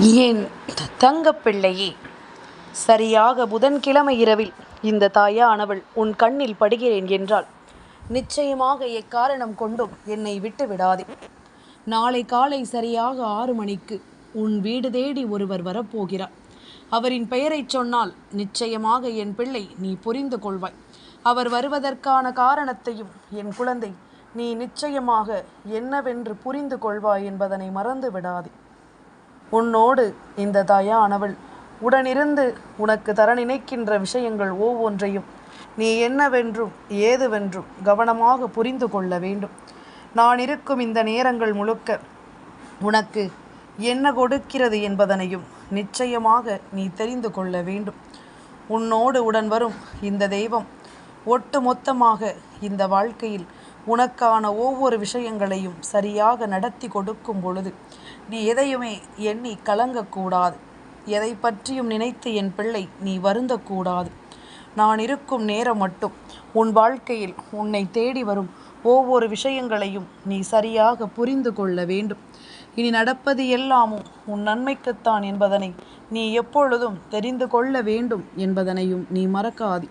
என் தங்கப்பிள்ளையே, சரியாக புதன்கிழமை இரவில் இந்த தாயானவள் உன் கண்ணில் படுகிறேன் என்றால் நிச்சயமாக எக்காரணம் கொண்டும் என்னை விட்டு விடாதே. நாளை காலை சரியாக 6 மணிக்கு உன் வீடு தேடி ஒருவர் வரப்போகிறார். அவரின் பெயரை சொன்னால் நிச்சயமாக என் பிள்ளை நீ புரிந்து கொள்வாய். அவர் வருவதற்கான காரணத்தையும் என் குழந்தை நீ நிச்சயமாக என்னவென்று புரிந்து கொள்வாய் என்பதனை மறந்து விடாதே. உன்னோடு இந்த தாயானவள் உடனிருந்து உனக்கு தர நினைக்கின்ற விஷயங்கள் ஒவ்வொன்றையும் நீ என்னவென்றும் ஏதுவென்றும் கவனமாக புரிந்து கொள்ள வேண்டும். நான் இருக்கும் இந்த நேரங்கள் முழுக்க உனக்கு என்ன கொடுக்கிறது என்பதனையும் நிச்சயமாக நீ தெரிந்து கொள்ள வேண்டும். உன்னோடு உடன் வரும் இந்த தெய்வம் ஒட்டு மொத்தமாக இந்த வாழ்க்கையில் உனக்கான ஒவ்வொரு விஷயங்களையும் சரியாக நடத்தி கொடுக்கும் பொழுது நீ எதையுமே எண்ணி கலங்கக்கூடாது. எதை பற்றியும் நினைத்து என் பிள்ளை நீ வருந்தக்கூடாது. நான் இருக்கும் நேரம் மட்டும் உன் வாழ்க்கையில் உன்னை தேடி வரும் ஒவ்வொரு விஷயங்களையும் நீ சரியாக புரிந்து கொள்ள வேண்டும். இனி நடப்பது எல்லாமும் உன் நன்மைக்குத்தான் என்பதனை நீ எப்பொழுதும் தெரிந்து கொள்ள வேண்டும் என்பதனையும் நீ மறக்காதே.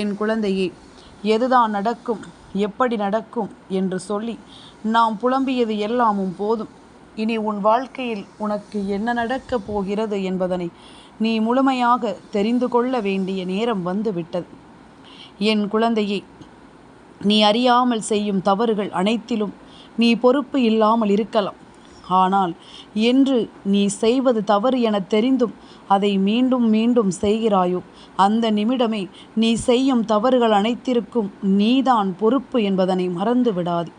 என் குழந்தையே, எதுதான் நடக்கும், எப்படி நடக்கும் என்று சொல்லி நாம் புலம்பியது எல்லாமும் போதும். இனி உன் வாழ்க்கையில் உனக்கு என்ன நடக்கப் போகிறது என்பதனை நீ முழுமையாக தெரிந்து கொள்ள வேண்டிய நேரம் வந்துவிட்டது. என் குழந்தையே, நீ அறியாமல் செய்யும் தவறுகள் அனைத்திலும் நீ பொறுப்பு இல்லாமல் இருக்கலாம். ஆனால் என்று நீ செய்வது தவறு என தெரிந்தும் அதை மீண்டும் மீண்டும் செய்கிறாயோ அந்த நிமிடமே நீ செய்யும் தவறுகள் அனைத்திற்கும் நீதான் பொறுப்பு என்பதனை மறந்து விடாதே.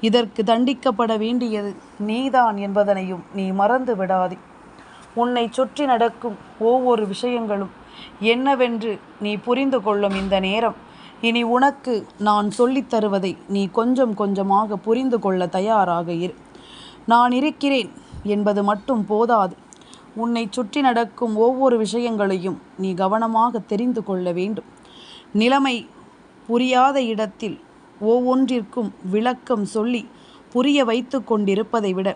இதற்கு தண்டிக்கப்பட வேண்டியது நீதான் என்பதனையும் நீ மறந்து விடாதே. உன்னை சுற்றி நடக்கும் ஒவ்வொரு விஷயங்களும் என்னவென்று நீ புரிந்து கொள்ளும் இந்த நேரம் இனி உனக்கு நான் சொல்லித் தருவதை நீ கொஞ்சம் கொஞ்சமாக புரிந்து கொள்ள தயாராக இரு. நான் இருக்கிறேன் என்பது மட்டும் போதாது. உன்னை சுற்றி நடக்கும் ஒவ்வொரு விஷயங்களையும் நீ கவனமாக தெரிந்து கொள்ள வேண்டும். நிலைமை புரியாத இடத்தில் ஒவ்வொன்றிற்கும் விளக்கம் சொல்லி புரிய வைத்து கொண்டிருப்பதை விட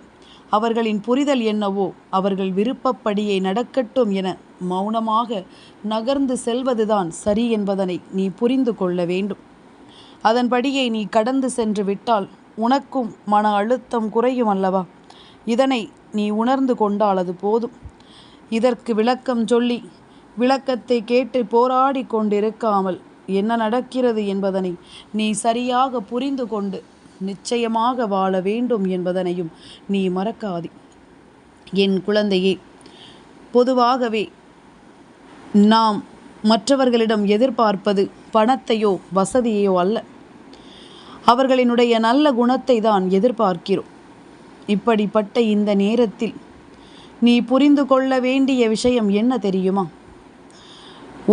அவர்களின் புரிதல் என்னவோ அவர்கள் விருப்பப்படியே நடக்கட்டும் என மௌனமாக நகர்ந்து செல்வதுதான் சரி என்பதனை நீ புரிந்து கொள்ள வேண்டும். அதன்படியே நீ கடந்து சென்று விட்டால் உனக்கும் மன அழுத்தம் குறையும் அல்லவா? இதனை நீ உணர்ந்து கொண்டால் அது போதும். இதற்கு விளக்கம் சொல்லி விளக்கத்தை கேட்டு போராடி கொண்டிருக்காமல் என்ன நடக்கிறது என்பதனை நீ சரியாக புரிந்து கொண்டு நிச்சயமாக வாழ வேண்டும் என்பதனையும் நீ மறக்காதே. என் குழந்தையே, பொதுவாகவே நாம் மற்றவர்களிடம் எதிர்பார்ப்பது பணத்தையோ வசதியையோ அல்ல, அவர்களினுடைய நல்ல குணத்தை தான் எதிர்பார்க்கிறோம். இப்படிப்பட்ட இந்த நேரத்தில் நீ புரிந்து கொள்ள வேண்டிய விஷயம் என்ன தெரியுமா?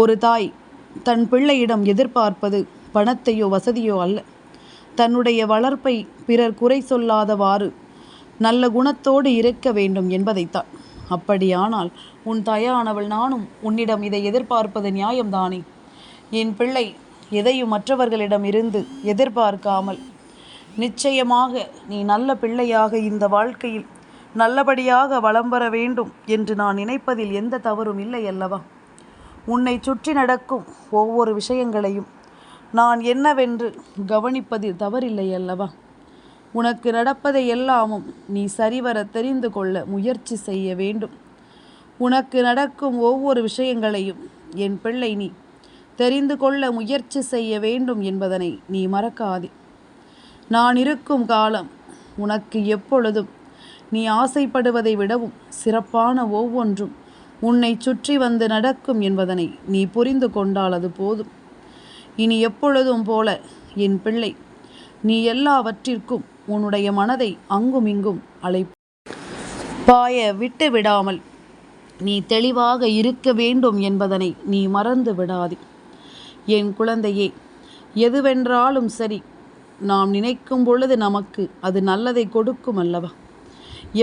ஒரு தாய் தன் பிள்ளையிடம் எதிர்பார்ப்பது பணத்தையோ வசதியோ அல்ல, தன்னுடைய வளர்ப்பை பிறர் குறை சொல்லாதவாறு நல்ல குணத்தோடு இருக்க வேண்டும் என்பதைத்தான். அப்படியானால் உன் தாயானவள் நானும் உன்னிடம் இதை எதிர்பார்ப்பது நியாயம்தானே? என் பிள்ளை எதையும் மற்றவர்களிடம் இருந்து எதிர்பார்க்காமல் நிச்சயமாக நீ நல்ல பிள்ளையாக இந்த வாழ்க்கையில் நல்லபடியாக வலம் வர வேண்டும் என்று நான் நினைப்பதில் எந்த தவறும் இல்லை அல்லவா? உன்னை சுற்றி நடக்கும் ஒவ்வொரு விஷயங்களையும் நான் என்னவென்று கவனிப்பதில் தவறில்லை அல்லவா? உனக்கு நடப்பதை எல்லாமும் நீ சரிவர தெரிந்து கொள்ள முயற்சி செய்ய வேண்டும். உனக்கு நடக்கும் ஒவ்வொரு விஷயங்களையும் என் பிள்ளை நீ தெரிந்து கொள்ள முயற்சி செய்ய வேண்டும் என்பதனை நீ மறக்காதே. நான் இருக்கும் காலம் உனக்கு எப்பொழுதும் நீ ஆசைப்படுவதை விடவும் சிறப்பான ஒவ்வொன்றும் உன்னை சுற்றி வந்து நடக்கும் என்பதனை நீ புரிந்து கொண்டால் அது போதும். இனி எப்பொழுதும் போல என் பிள்ளை நீ எல்லாவற்றிற்கும் உன்னுடைய மனதை அங்குமிங்கும் பாய விட்டு விடாமல் நீ தெளிவாக இருக்க வேண்டும் என்பதனை நீ மறந்து விடாதே. என் குழந்தையே, எதுவென்றாலும் சரி, நாம் நினைக்கும் பொழுது நமக்கு அது நல்லதை கொடுக்கும் அல்லவா?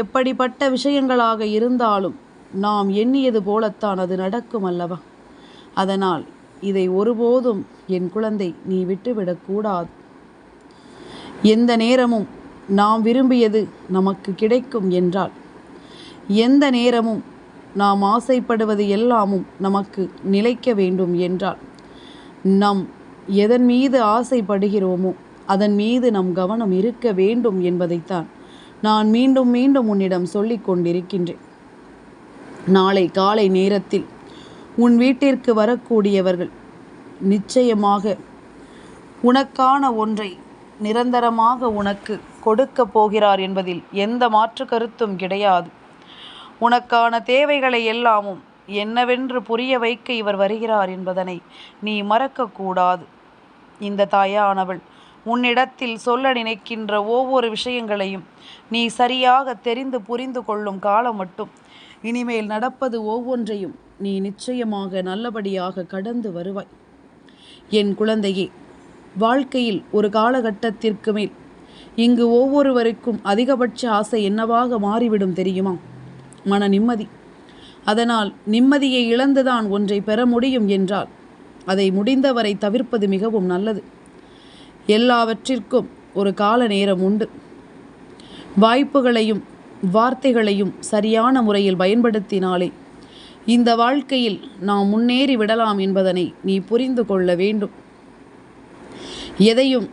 எப்படிப்பட்ட விஷயங்களாக இருந்தாலும் நாம் எண்ணியது போலத்தான் அது நடக்கும் அல்லவா? அதனால் இதை ஒருபோதும் என் குழந்தை நீ விட்டுவிடக்கூடாது. எந்த நேரமும் நாம் விரும்பியது நமக்கு கிடைக்கும் என்றால் எந்த நேரமும் நாம் ஆசைப்படுவது எல்லாமும் நமக்கு நிலைக்க வேண்டும் என்றால் நாம் எதன் மீது ஆசைப்படுகிறோமோ அதன் மீது நம் கவனம் இருக்க வேண்டும் என்பதைத்தான் நான் மீண்டும் மீண்டும் உன்னிடம் சொல்லிக் கொண்டிருக்கின்றேன். நாளை காலை நேரத்தில் உன் வீட்டிற்கு வரக்கூடியவர்கள் நிச்சயமாக உனக்கான ஒன்றை நிரந்தரமாக உனக்கு கொடுக்க போகிறார் என்பதில் எந்த மாற்று கருத்தும் கிடையாது. உனக்கான தேவைகளை எல்லாமும் என்னவென்று புரிய வைக்க இவர் வருகிறார் என்பதனை நீ மறக்கக்கூடாது. இந்த தாயானவள் உன்னிடத்தில் சொல்ல நினைக்கின்ற ஒவ்வொரு விஷயங்களையும் நீ சரியாக தெரிந்து புரிந்து கொள்ளும் காலம் மட்டும் இனிமேல் நடப்பது ஒவ்வொன்றையும் நீ நிச்சயமாக நல்லபடியாக கடந்து வருவாய். என் குழந்தையே, வாழ்க்கையில் ஒரு காலகட்டத்திற்கு மேல் இங்கு ஒவ்வொருவருக்கும் அதிகபட்ச ஆசை என்னவாக மாறிவிடும் தெரியுமா? மன நிம்மதி. அதனால் நிம்மதியை இழந்துதான் ஒன்றை பெற முடியும் என்றால் அதை முடிந்தவரை தவிர்ப்பது மிகவும் நல்லது. எல்லாவற்றிற்கும் ஒரு கால நேரம் உண்டு. வாய்ப்புகளையும் வார்த்தைகளையும் சரியான முறையில் பயன்படுத்தினாலே இந்த வாழ்க்கையில் நாம் முன்னேறி விடலாம் என்பதனை நீ புரிந்து கொள்ள வேண்டும். எதையும்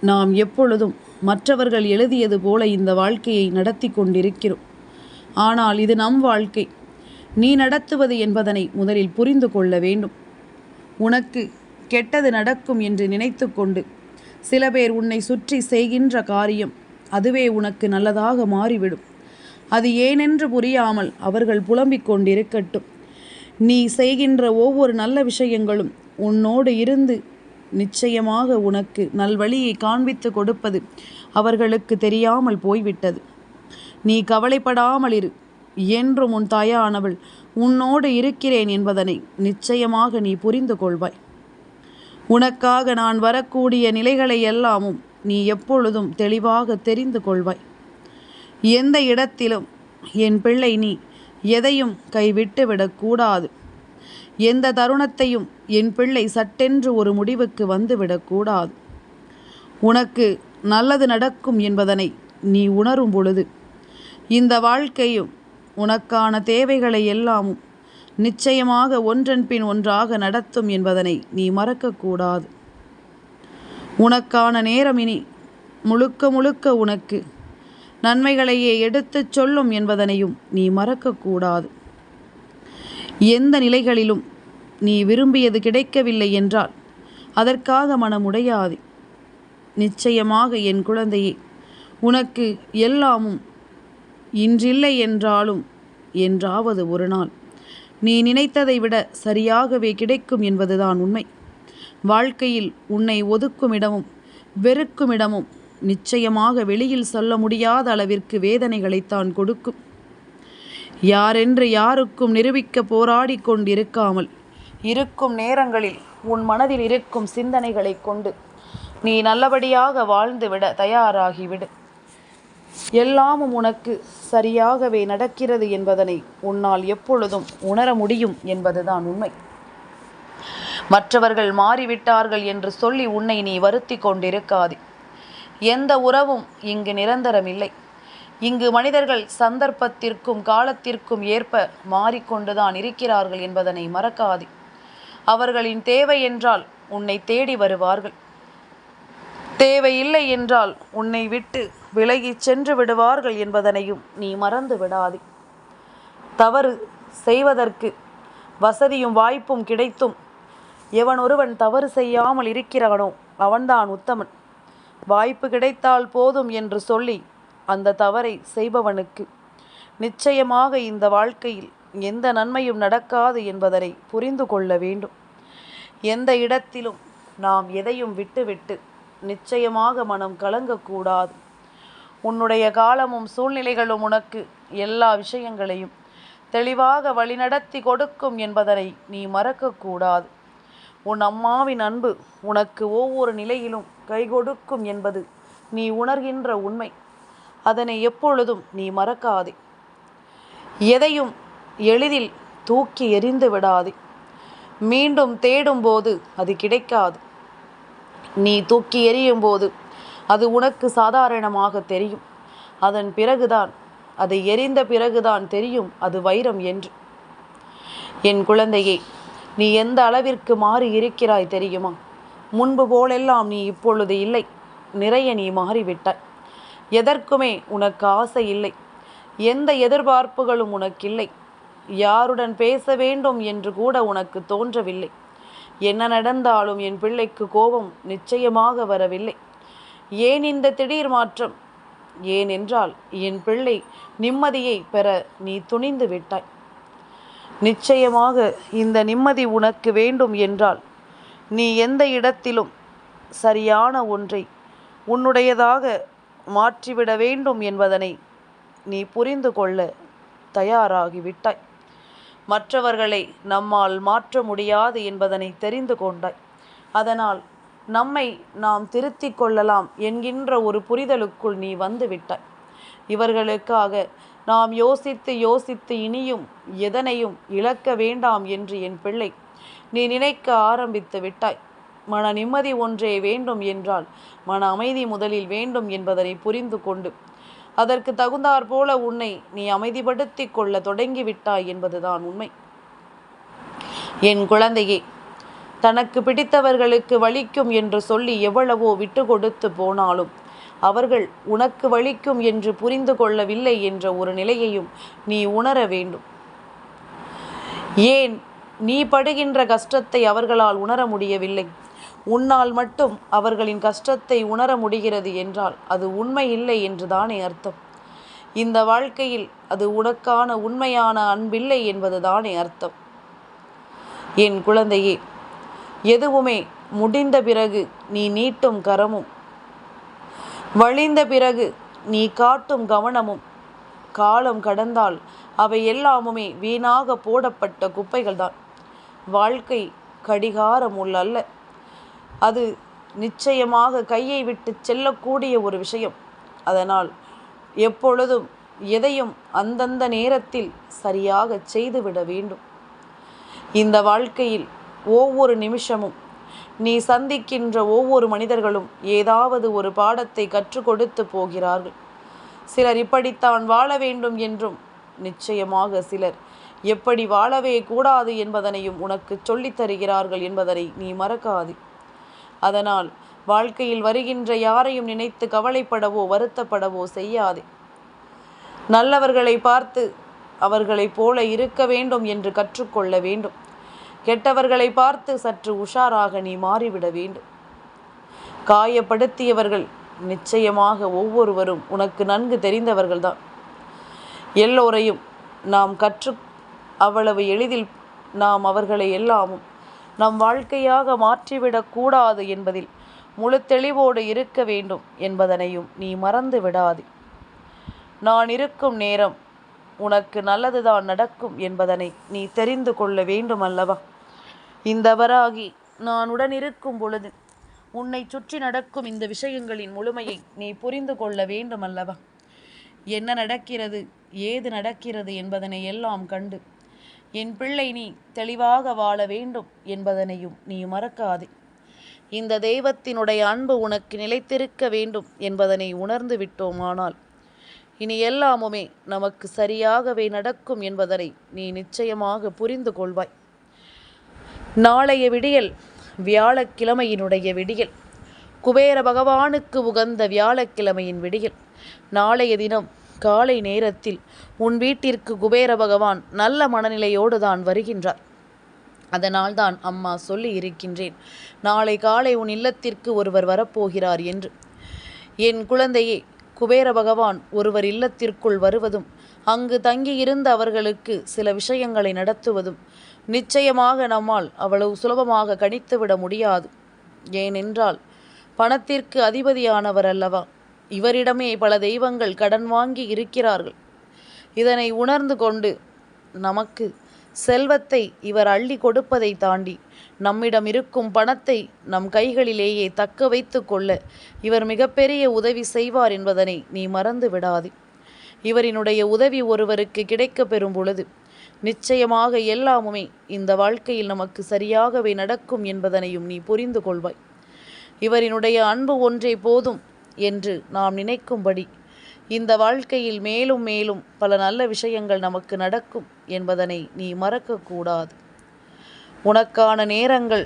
நாம் எப்பொழுதும் மற்றவர்கள் எழுதியது போல இந்த வாழ்க்கையை நடத்தி கொண்டிருக்கிறோம். ஆனால் இது நம் வாழ்க்கை, நீ நடத்துவது என்பதனை முதலில் புரிந்து கொள்ள வேண்டும். உனக்கு கெட்டது நடக்கும் என்று நினைத்து கொண்டு சில பேர் உன்னை சுற்றி செய்கின்ற காரியம் அதுவே உனக்கு நல்லதாக மாறிவிடும். அது ஏனென்று புரியாமல் அவர்கள் புலம்பிக் கொண்டிருக்கட்டும். நீ செய்கின்ற ஒவ்வொரு நல்ல விஷயங்களும் உன்னோடு இருந்து நிச்சயமாக உனக்கு நல்வழியை காண்பித்து கொடுப்பது அவர்களுக்கு தெரியாமல் போய்விட்டது. நீ கவலைப்படாமல் இரு. என்றும் உன் தாயானவள் உன்னோடு இருக்கிறேன் என்பதனை நிச்சயமாக நீ புரிந்து கொள்வாய். உனக்காக நான் வரக்கூடிய நிலைகளை எல்லாமும் நீ எப்பொழுதும் தெளிவாக தெரிந்து கொள்வாய். எந்த இடத்திலும் என் பிள்ளை நீ எதையும் கைவிட்டு விடக்கூடாது. எந்த தருணத்தையும் என் பிள்ளை சட்டென்று ஒரு முடிவுக்கு வந்துவிடக்கூடாது. உனக்கு நல்லது நடக்கும் என்பதனை நீ உணரும் பொழுது இந்த வாழ்க்கையும் உனக்கான தேவைகளை எல்லாமும் நிச்சயமாக ஒன்றன் பின் ஒன்றாக நடத்தும் என்பதனை நீ மறக்கக்கூடாது. உனக்கான நேரம் இனி முழுக்க முழுக்க உனக்கு நன்மைகளையே எடுத்துச் சொல்லும் என்பதனையும் நீ மறக்கக்கூடாது. எந்த நிலைகளிலும் நீ விரும்பியது கிடைக்கவில்லை என்றால் அதற்காக மனமுடையாதே. நிச்சயமாக என் குழந்தையே, உனக்கு எல்லாமும் இன்றில்லை என்றாலும் என்றாவது ஒரு நாள் நீ நினைத்ததை விட சரியாகவே கிடைக்கும் என்பதுதான் உண்மை. வாழ்க்கையில் உன்னை ஒதுக்கும் இடமும் வெறுக்கும் இடமும் நிச்சயமாக வெளியில் சொல்ல முடியாத அளவிற்கு வேதனைகளைத்தான் கொடுக்கும். யாரென்று யாருக்கும் நிரூபிக்க போராடி கொண்டிருக்காமல் இருக்கும் நேரங்களில் உன் மனதில் இருக்கும் சிந்தனைகளை கொண்டு நீ நல்லபடியாக வாழ்ந்துவிட தயாராகிவிடு. எல்லாமும் உனக்கு சரியாகவே நடக்கிறது என்பதனை உன்னால் எப்பொழுதும் உணர முடியும் என்பதுதான் உண்மை. மற்றவர்கள் மாறிவிட்டார்கள் என்று சொல்லி உன்னை நீ வருத்தி கொண்டிருக்காதே. எந்த உறவும் இங்கு நிரந்தரமில்லை. இங்கு மனிதர்கள் சந்தர்ப்பத்திற்கும் காலத்திற்கும் ஏற்ப மாறிக்கொண்டுதான் இருக்கிறார்கள் என்பதனை மறக்காதே. அவர்களின் தேவை என்றால் உன்னை தேடி வருவார்கள். தேவையில்லை என்றால் உன்னை விட்டு விலகி சென்று விடுவார்கள் என்பதனையும் நீ மறந்து விடாதே. தவறு செய்வதற்கு வசதியும் வாய்ப்பும் கிடைத்தும் எவன் ஒருவன் தவறு செய்யாமல் இருக்கிறானோ அவன்தான் உத்தமன். வாய்ப்பு கிடைத்தால் போதும் என்று சொல்லி அந்த தவறை செய்பவனுக்கு நிச்சயமாக இந்த வாழ்க்கையில் எந்த நன்மையும் நடக்காது என்பதனை புரிந்து கொள்ள வேண்டும். எந்த இடத்திலும் நாம் எதையும் விட்டுவிட்டு நிச்சயமாக மனம் கலங்கக்கூடாது. உன்னுடைய காலமும் சூழ்நிலைகளும் உனக்கு எல்லா விஷயங்களையும் தெளிவாக வழிநடத்தி கொடுக்கும் என்பதனை நீ மறக்கக்கூடாது. உன் அம்மாவின் அன்பு உனக்கு ஒவ்வொரு நிலையிலும் கை கொடுக்கும் என்பது நீ உணர்கின்ற உண்மை. அதனை எப்பொழுதும் நீ மறக்காதே. எதையும் எளிதில் தூக்கி எறிந்து விடாதே. மீண்டும் தேடும்போது அது கிடைக்காது. நீ தூக்கி எறியும் போது அது உனக்கு சாதாரணமாக தெரியும். அதன் பிறகுதான் அதை எரிந்த பிறகுதான் தெரியும் அது வைரம் என்று. என் குழந்தையே, நீ எந்த அளவிற்கு மாறி இருக்கிறாய் தெரியுமா? முன்பு போலெல்லாம் நீ இப்பொழுது இல்லை. நிறைய நீ மாறிவிட்டாய். எதற்குமே உனக்கு ஆசை இல்லை. எந்த எதிர்பார்ப்புகளும் உனக்கில்லை. யாருடன் பேச வேண்டும் என்று கூட உனக்கு தோன்றவில்லை. என்ன நடந்தாலும் என் பிள்ளைக்கு கோபம் நிச்சயமாக வரவில்லை. ஏன் இந்த திடீர் மாற்றம்? ஏனென்றால் என் பிள்ளை நிம்மதியை பெற நீ துணிந்து விட்டாய். நிச்சயமாக இந்த நிம்மதி உனக்கு வேண்டும் என்றால் நீ எந்த இடத்திலும் சரியான ஒன்றை உன்னுடையதாக மாற்றிவிட வேண்டும் என்பதனை நீ புரிந்து கொள்ள தயாராகிவிட்டாய். மற்றவர்களை நம்மால் மாற்ற முடியாது என்பதனை தெரிந்து கொண்டாய். அதனால் நம்மை நாம் திருத்திக் கொள்ளலாம் என்கின்ற ஒரு புரிதலுக்குள் நீ வந்து விட்டாய். இவர்களுக்காக நாம் யோசித்து யோசித்து இனியும் எதனையும் இழக்க வேண்டாம் என்று என் பிள்ளை நீ நினைக்க ஆரம்பித்து விட்டாய். மன நிம்மதி ஒன்றே வேண்டும் என்றால் மன அமைதி முதலில் வேண்டும் என்பதனை புரிந்து கொண்டு அதற்கு தகுந்தாற் போல உன்னை நீ அமைதிப்படுத்தி கொள்ள தொடங்கிவிட்டாய் என்பதுதான் உண்மை. என் குழந்தையே, தனக்கு பிடித்தவர்களுக்கு வலிக்கும் என்று சொல்லி எவ்வளவோ விட்டு கொடுத்து போனாலும் அவர்கள் உனக்கு வலிக்கும் என்று புரிந்து கொள்ளவில்லை என்ற ஒரு நிலையையும் நீ உணர வேண்டும். ஏன் நீ படுகின்ற கஷ்டத்தை அவர்களால் உணர முடியவில்லை? உன்னால் மட்டும் அவர்களின் கஷ்டத்தை உணர முடிகிறது என்றால் அது உண்மை இல்லை என்றுதானே அர்த்தம். இந்த வாழ்க்கையில் அது உனக்கான உண்மையான அன்பில்லை என்பதுதானே அர்த்தம். என் குழந்தையே, எதுவுமே முடிந்த பிறகு நீ நீட்டும் கரமும் வழிந்த பிறகு நீ காட்டும் கவனமும் காலம் கடந்தால் அவை எல்லாமுமே வீணாக போடப்பட்ட குப்பைகள்தான். வாழ்க்கை கடிகாரம் அல்ல. அது நிச்சயமாக கையை விட்டு செல்லக்கூடிய ஒரு விஷயம். அதனால் எப்பொழுதும் எதையும் அந்தந்த நேரத்தில் சரியாக செய்துவிட வேண்டும். இந்த வாழ்க்கையில் ஒவ்வொரு நிமிஷமும் நீ சந்திக்கின்ற ஒவ்வொரு மனிதர்களும் ஏதாவது ஒரு பாடத்தை கற்றுக் கொடுத்து போகிறார்கள். சிலர் இப்படித்தான் வாழ வேண்டும் என்றும், நிச்சயமாக சிலர் எப்படி வாழவே கூடாது என்பதனையும் உனக்கு சொல்லித் தருகிறார்கள் என்பதனை நீ மறக்காது. அதனால் வாழ்க்கையில் வருகின்ற யாரையும் நினைத்து கவலைப்படவோ வருத்தப்படவோ செய்யாதே. நல்லவர்களை பார்த்து அவர்களைப் போல இருக்க வேண்டும் என்று கற்றுக்கொள்ள வேண்டும். கெட்டவர்களை பார்த்து சற்று உஷாராக நீ மாறிவிட வேண்டும். காயப்படுத்தியவர்கள் நிச்சயமாக ஒவ்வொருவரும் உனக்கு நன்கு தெரிந்தவர்கள்தான். எல்லோரையும் நாம் அவ்வளவு எளிதில் நாம் அவர்களை எல்லாமும் நம் வாழ்க்கையாக மாற்றிவிடக்கூடாது என்பதில் முழு தெளிவோடு இருக்க வேண்டும் என்பதனையும் நீ மறந்து விடாதே. நான் இருக்கும் நேரம் உனக்கு நல்லதுதான் நடக்கும் என்பதனை நீ தெரிந்து கொள்ள வேண்டும் அல்லவா? இந்தவராகி நான் உடன் இருக்கும் பொழுது உன்னை சுற்றி நடக்கும் இந்த விஷயங்களின் முழுமையை நீ புரிந்து கொள்ள வேண்டும் அல்லவா? என்ன நடக்கிறது, ஏது நடக்கிறது என்பதனை எல்லாம் கண்டு என் பிள்ளை நீ தெளிவாக வாழ வேண்டும் என்பதனையும் நீ மறக்காதே. இந்த தெய்வத்தினுடைய அன்பு உனக்கு நிலைத்திருக்க வேண்டும் என்பதனை உணர்ந்து விட்டோமானால் இனி எல்லாமுமே நமக்கு சரியாகவே நடக்கும் என்பதனை நீ நிச்சயமாக புரிந்து கொள்வாய். நாளைய விடியல் வியாழக்கிழமையினுடைய விடியல், குபேர பகவானுக்கு உகந்த வியாழக்கிழமையின் விடியல். நாளைய தினம் காலை நேரத்தில் உன் வீட்டிற்கு குபேர பகவான் நல்ல மனநிலையோடு தான் வருகின்றார். அதனால் தான் அம்மா சொல்லி இருக்கின்றேன், நாளை காலை உன் இல்லத்திற்கு ஒருவர் வரப்போகிறார் என்று. என் குழந்தையே, குபேர பகவான் ஒருவர் இல்லத்திற்குள் வருவதும் அங்கு தங்கியிருந்த அவர்களுக்கு சில விஷயங்களை நடத்துவதும் நிச்சயமாக நம்மால் அவ்வளவு சுலபமாக கணித்துவிட முடியாது. ஏனென்றால் பணத்திற்கு அதிபதியானவர் அல்லவா. இவரிடமே பல தெய்வங்கள் கடன் வாங்கி இருக்கிறார்கள். இதனை உணர்ந்து கொண்டு நமக்கு செல்வத்தை இவர் அள்ளி கொடுப்பதை தாண்டி நம்மிடம் இருக்கும் பணத்தை நம் கைகளிலேயே தக்க வைத்து கொள்ள இவர் மிகப்பெரிய உதவி செய்வார் என்பதனை நீ மறந்து விடாதே. இவரினுடைய உதவி ஒருவருக்கு கிடைக்க பெறும் பொழுது நிச்சயமாக எல்லாமுமே இந்த வாழ்க்கையில் நமக்கு சரியாகவே நடக்கும் என்பதனையும் நீ புரிந்து கொள்வாய். இவரினுடைய அன்பு ஒன்றே போதும் என்று நாம் நினைக்கும்படி இந்த வாழ்க்கையில் மேலும் மேலும் பல நல்ல விஷயங்கள் நமக்கு நடக்கும் என்பதனை நீ மறக்கக்கூடாது. உனக்கான நேரங்கள்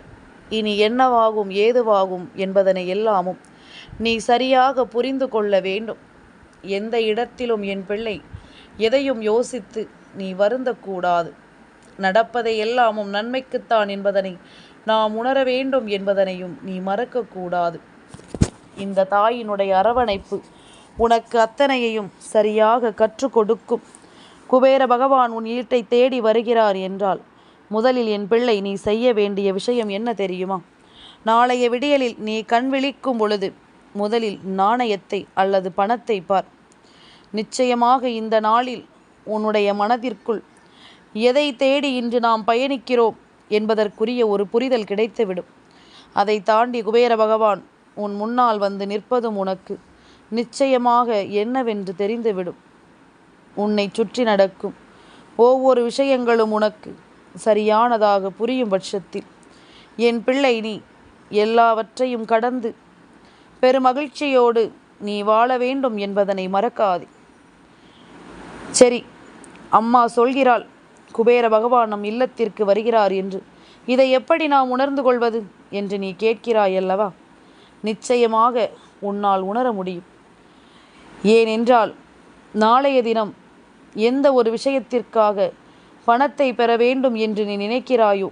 இனி என்னவாகும் ஏதுவாகும் என்பதனை எல்லாமும் நீ சரியாக புரிந்து கொள்ள வேண்டும். எந்த இடத்திலும் என் பிள்ளை எதையும் யோசித்து நீ வருந்தக்கூடாது. நடப்பதை எல்லாமும் நன்மைக்குத்தான் என்பதனை நாம் உணர வேண்டும் என்பதனையும் நீ மறக்கக்கூடாது. இந்த தாயினுடைய அரவணைப்பு உனக்கு அத்தனையையும் சரியாக கற்றுக் கொடுக்கும். குபேர பகவான் உன் வீட்டை தேடி வருகிறார் என்றால் முதலில் என் பிள்ளை நீ செய்ய வேண்டிய விஷயம் என்ன தெரியுமா? நாளைய விடியலில் நீ கண் விழிக்கும் பொழுது முதலில் நாணயத்தை அல்லது பணத்தை பார். நிச்சயமாக இந்த நாளில் உன்னுடைய மனதிற்குள் எதை தேடி இன்று நாம் பயணிக்கிறோம் என்பதற்குரிய ஒரு புரிதல் கிடைத்துவிடும். அதை தாண்டி குபேர பகவான் உன் முன்னால் வந்து நிற்பதும் உனக்கு நிச்சயமாக என்னவென்று தெரிந்துவிடும். உன்னை சுற்றி நடக்கும் ஒவ்வொரு விஷயங்களும் உனக்கு சரியானதாக புரியும் பட்சத்தில் என் பிள்ளை நீ எல்லாவற்றையும் கடந்து பெருமகிழ்ச்சியோடு நீ வாழ வேண்டும் என்பதனை மறக்காதே. சரி, அம்மா சொல்கிறாள் குபேர பகவான் நம் இல்லத்திற்கு வருகிறார் என்று. இதை எப்படி நாம் உணர்ந்து கொள்வது என்று நீ கேட்கிறாய் அல்லவா? நிச்சயமாக உன்னால் உணர முடியும். ஏனென்றால் நாளைய தினம் எந்த ஒரு விஷயத்திற்காக பணத்தை பெற வேண்டும் என்று நீ நினைக்கிறாயோ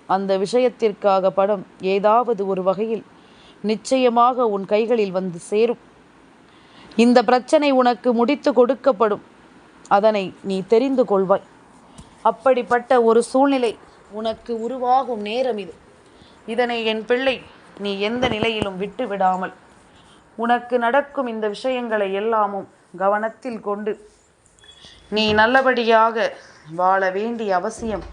அந்த விஷயத்திற்காக பணம் ஏதாவது ஒரு வகையில் நிச்சயமாக உன் கைகளில் வந்து சேரும். இந்த பிரச்சனை உனக்கு முடித்து கொடுக்கப்படும். அதனை நீ தெரிந்து கொள்வாய். அப்படிப்பட்ட ஒரு சூழ்நிலை உனக்கு உருவாகும் நேரம் இது. இதனை என் பிள்ளை நீ எந்த நிலையிலும் விட்டு விடாமல் உனக்கு நடக்கும் இந்த விஷயங்களை எல்லாமும் கவனத்தில் கொண்டு நீ நல்லபடியாக வாழ வேண்டிய அவசியம்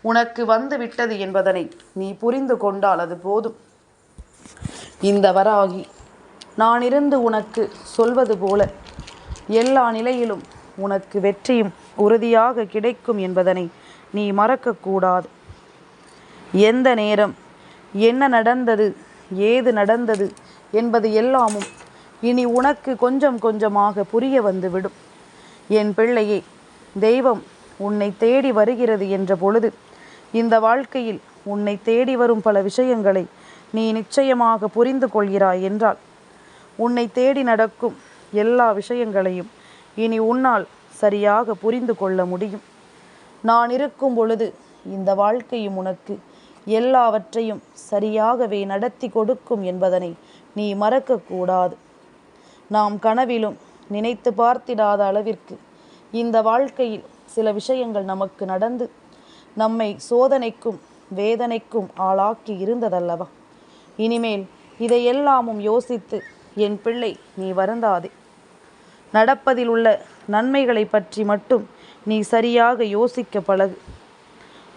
உனக்கு வந்து விட்டது என்பதனை நீ புரிந்து கொண்டால் அது போதும். இந்த வராகி நான் இருந்து உனக்கு சொல்வது போல எல்லா நிலையிலும் உனக்கு வெற்றியும் உறுதியாக கிடைக்கும் என்பதனை நீ மறக்கக்கூடாது. எந்த நேரம் என்ன நடந்தது ஏது நடந்தது என்பது எல்லாமும் இனி உனக்கு கொஞ்சம் கொஞ்சமாக புரிய வந்துவிடும். என் பிள்ளையே, தெய்வம் உன்னை தேடி வருகிறது என்ற பொழுது இந்த வாழ்க்கையில் உன்னை தேடி வரும் பல விஷயங்களை நீ நிச்சயமாக புரிந்து கொள்கிறாய் என்றால் உன்னை தேடி நடக்கும் எல்லா விஷயங்களையும் இனி உன்னால் சரியாக புரிந்து கொள்ள முடியும். நான் இருக்கும் பொழுது இந்த வாழ்க்கையும் உனக்கு எல்லாவற்றையும் சரியாகவே நடத்தி கொடுக்கும் என்பதனை நீ மறக்கக்கூடாது. நாம் கனவிலும் நினைத்து பார்த்திடாத அளவிற்கு இந்த வாழ்க்கையில் சில விஷயங்கள் நமக்கு நடந்து நம்மை சோதனைக்கும் வேதனைக்கும் ஆளாக்கி இருந்ததல்லவா? இனிமேல் இதையெல்லாமும் யோசித்து என் பிள்ளை நீ வருந்தாதே. நடப்பதில் உள்ள நன்மைகளை பற்றி மட்டும் நீ சரியாக யோசிக்க பழகு.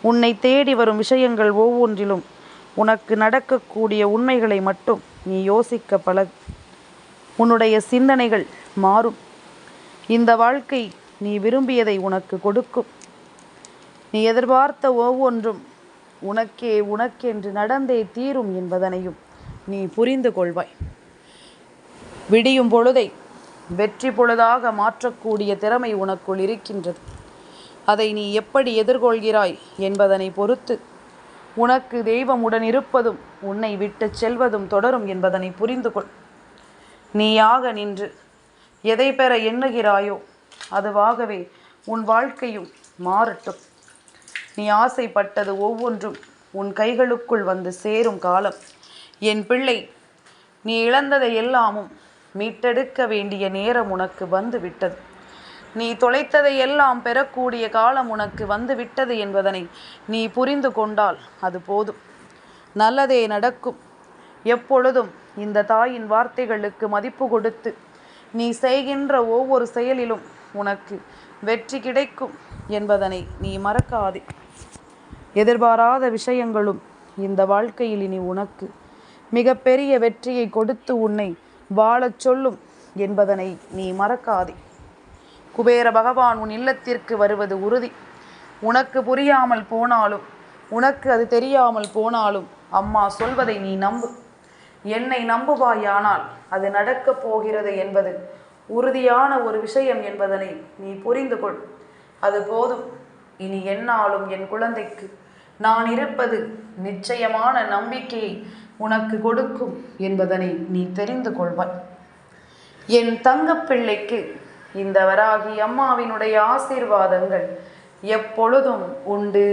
உன்னை தேடி வரும் விஷயங்கள் ஒவ்வொன்றிலும் உனக்கு நடக்கக்கூடிய உண்மைகளை மட்டும் நீ யோசிக்க பழகு. உன்னுடைய சிந்தனைகள் மாறும். இந்த வாழ்க்கை நீ விரும்பியதை உனக்கு கொடுக்கும். நீ எதிர்பார்த்த ஒவ்வொன்றும் உனக்கென்று நடந்தே தீரும் என்பதனையும் நீ புரிந்து கொள்வாய். விடியும் பொழுதை வெற்றி பொழுதாக மாற்றக்கூடிய திறமை உனக்குள் இருக்கின்றது. அதை நீ எப்படி எதிர்கொள்கிறாய் என்பதனை பொறுத்து உனக்கு தெய்வமுடன் இருப்பதும் உன்னை விட்டு செல்வதும் தொடரும் என்பதனை புரிந்து கொள். நீயாக நின்று எதை பெற எண்ணுகிறாயோ அதுவாகவே உன் வாழ்க்கையும் மாறட்டும். நீ ஆசைப்பட்டது ஒவ்வொன்றும் உன் கைகளுக்குள் வந்து சேரும் காலம் என் பிள்ளை நீ இழந்ததை எல்லாமும் மீட்டெடுக்க வேண்டிய நேரம் உனக்கு வந்து விட்டது. நீ தொலைத்ததை எல்லாம் பெறக்கூடிய காலம் உனக்கு வந்து விட்டது என்பதனை நீ புரிந்து கொண்டால் அது போதும். நல்லதே நடக்கும். எப்பொழுதும் இந்த தாயின் வார்த்தைகளுக்கு மதிப்பு கொடுத்து நீ செய்கின்ற ஒவ்வொரு செயலிலும் உனக்கு வெற்றி கிடைக்கும் என்பதனை நீ மறக்காதே. எதிர்பாராத விஷயங்களும் இந்த வாழ்க்கையில் இனி உனக்கு மிகப்பெரிய வெற்றியை கொடுத்து உன்னை வாழச் சொல்லும் என்பதனை நீ மறக்காதே. குபேர பகவான் உன் இல்லத்திற்கு வருவது உறுதி. உனக்கு புரியாமல் போனாலும் உனக்கு அது தெரியாமல் போனாலும் அம்மா சொல்வதை நீ நம்பு. என்னை நம்புவாயானால் அது நடக்கப் போகிறது என்பது உறுதியான ஒரு விஷயம் என்பதனை நீ புரிந்து கொள். அது போதும். இனி எந்நாளும் என் குழந்தைக்கு நான் இருப்பது நிச்சயமான நம்பிக்கையை உனக்கு கொடுக்கும் என்பதனை நீ தெரிந்து கொள்வாய். என் தங்கப்பிள்ளைக்கு இந்த வராகி அம்மாவினுடைய ஆசீர்வாதங்கள் எப்பொழுதும் உண்டு.